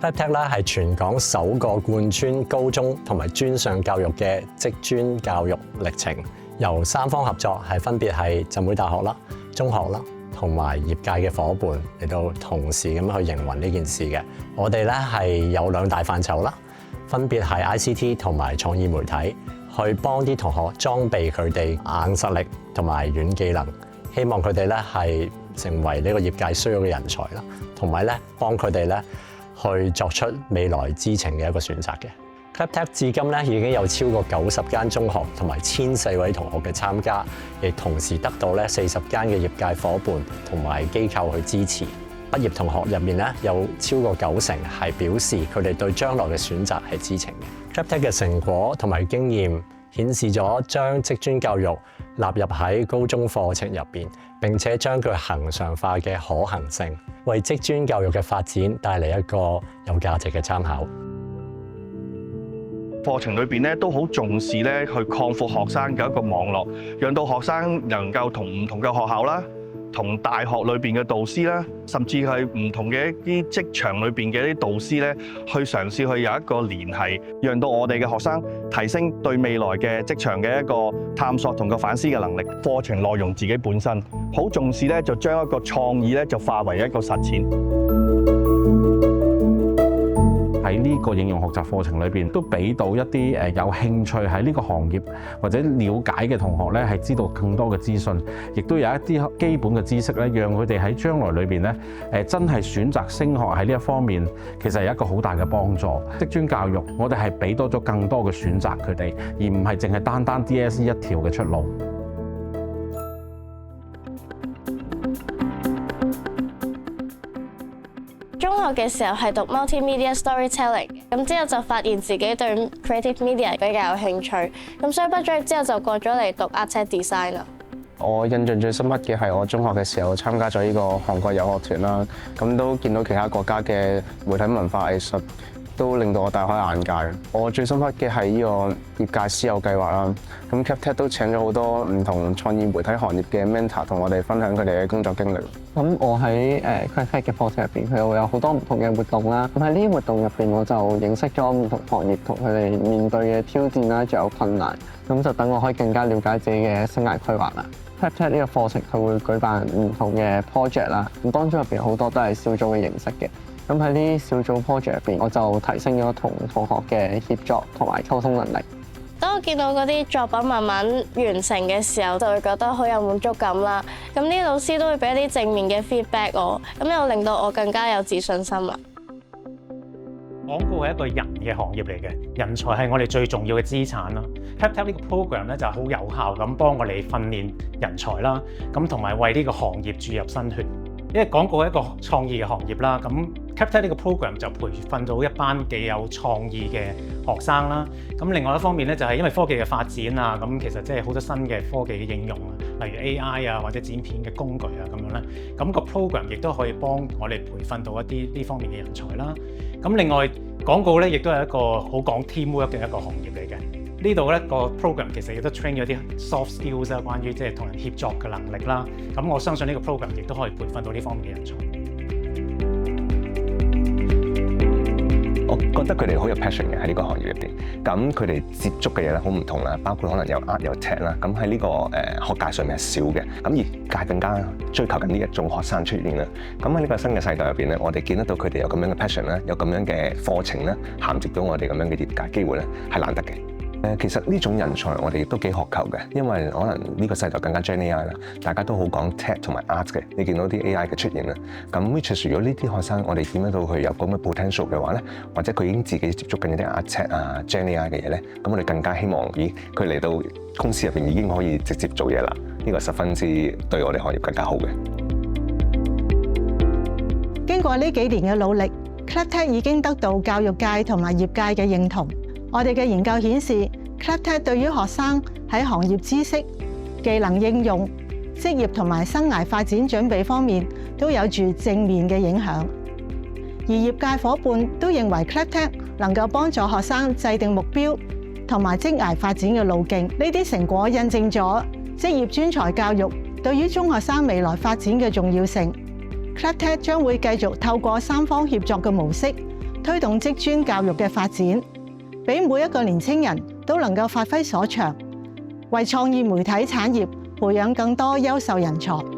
CLAPTech 咧係全港首個貫穿高中同埋專上教育嘅職專教育歷程，由三方合作係分別係浸會大學啦、中學啦同埋業界嘅夥伴嚟到同時咁去營運呢件事嘅。我哋咧係有兩大範疇啦，分別係 ICT 同埋創意媒體，去幫啲同學裝備佢哋硬實力同埋軟技能，希望佢哋咧係成為呢個業界需要嘅人才啦，同埋咧幫佢哋咧去作出未來知情嘅一個選擇嘅。CLAPTech 至今咧已經有超過90間中學同埋1400位同學嘅參加，亦同時得到咧40間嘅業界夥伴同埋機構去支持。畢業同學入面咧有超過90%係表示佢哋對將來嘅選擇係知情嘅。CLAPTech 嘅成果同埋經驗顯示咗將職專教育納入喺高中課程入邊，並且將佢恆常化嘅可行性，為職專教育嘅發展帶嚟一個有價值嘅參考。課程裏邊咧都好重視咧去擴闊學生嘅一個網絡，讓到學生能夠同唔同嘅學校啦、同大學裏邊嘅導師啦，甚至係唔同嘅一啲職場裏邊嘅一啲導師咧，去嘗試去有一個聯繫，讓到我哋嘅學生提升對未來嘅職場嘅一個探索同個反思嘅能力。課程內容自己本身好重視咧，就將一個創意咧就化為一個實踐。喺呢個應用學習課程裏邊，都俾到一啲有興趣喺呢個行業或者了解嘅同學咧，係知道更多嘅資訊，亦都有一啲基本嘅知識咧，讓佢哋喺將來裏邊咧真係選擇升學喺呢一方面，其實係一個好大嘅幫助。職專教育，我哋係俾多咗更多嘅選擇佢哋，而唔係淨係單單 DSE 一條嘅出路。中學嘅時候係讀 multimedia storytelling， 咁之後就發現自己對 creative media 比較有興趣，咁所以畢咗業之後就過咗嚟讀 ArtTech design 啦。我印象最深刻嘅係我中學嘅時候參加咗呢個韓國遊學團啦，咁都見到其他國家嘅媒體文化藝術，都令到我大開眼界。我最深刻嘅係呢個業界師友計劃啦。咁 CLAPTech 都請咗好多唔同創意媒體行業嘅 mentor 同我哋分享佢哋嘅工作經歷。咁我喺CLAPTech 嘅課程入邊，佢會有好多唔同嘅活動啦。咁喺呢啲活動入邊，我就認識咗唔同行業同佢哋面對嘅挑戰啦，仲有困難。咁就等我可以更加了解自己嘅生涯規劃啦。CLAPTech 呢個課程佢會舉辦唔同嘅 project 啦，咁當中入邊好多都係小組嘅形式嘅。咁喺呢啲小組 project 入邊，我就提升咗同同學嘅協作同埋溝通能力。當我見到嗰啲作品慢慢完成嘅時候，就會覺得好有滿足感啦。咁啲老師都會俾一啲正面嘅 feedback 我，咁又令到我更加有自信心啦。廣告係一個人嘅行業嚟嘅，人才係我哋最重要嘅資產啦。CLAPTech 呢個 program 咧就係好有效咁幫我哋訓練人才啦，咁同埋為呢個行業注入新血。因為廣告係一個創意嘅行業啦，咁 CLAPTech 呢個 program 就培訓到一班幾有創意嘅學生啦。咁另外一方面咧，就係因為科技嘅發展啊，咁其實即係好多新嘅科技嘅應用啊，例如 AI 啊或者剪片嘅工具啊咁樣咧。咁個 program 亦都可以幫我哋培訓到一啲呢方面嘅人才啦。咁另外廣告咧，亦都係一個好講 teamwork 嘅一個行業嚟嘅。呢度咧個 program 其實亦都 train 咗啲 soft skills 啊，關於即係同人協作嘅能力啦。咁我相信呢個 program 亦都可以培訓到呢方面嘅人才。我覺得佢哋好有 passion 嘅喺呢個行業入邊，咁佢哋接觸嘅嘢咧好唔同啦，包括可能有 art 有 tech 啦，咁喺呢個學界上面係少嘅，咁業界更加追求緊呢一種學生出現啦。咁喺呢個新嘅世代入邊咧，我哋見得到佢哋有咁樣嘅 passion 咧，有咁樣嘅課程咧，銜接到我哋咁樣嘅業界機會咧，係難得嘅。其實呢種人才我哋亦都幾渴求嘅，因為可能呢個世代更加 Gen AI 啦，大家都好講 tech 同埋 art 嘅。你見到啲 AI 嘅出現啦，咁 which 如果呢啲學生我哋見得到佢有咁嘅 potential 嘅話咧，或者佢已經自己接觸緊一啲 art tech 啊 Gen AI 嘅嘢咧，咁我哋更加希望佢嚟到公司入邊已經可以直接做嘢啦。呢個十分之對我哋行業更加好嘅。經過呢幾年嘅努力，CLAPTech 已經得到教育界同埋業界嘅認同。我哋嘅研究顯示 ，CLAPTech 對於學生喺行業知識、技能應用、職業同埋生涯發展準備方面都有住正面嘅影響。而業界夥伴都認為 CLAPTech 能夠幫助學生制定目標同埋職涯發展嘅路徑。呢啲成果印證咗職業專才教育對於中學生未來發展嘅重要性。CLAPTech 將會繼續透過三方協作嘅模式，推動職專教育嘅發展，俾每一個年輕人都能夠發揮所長，為創意媒體產業培養更多優秀人才。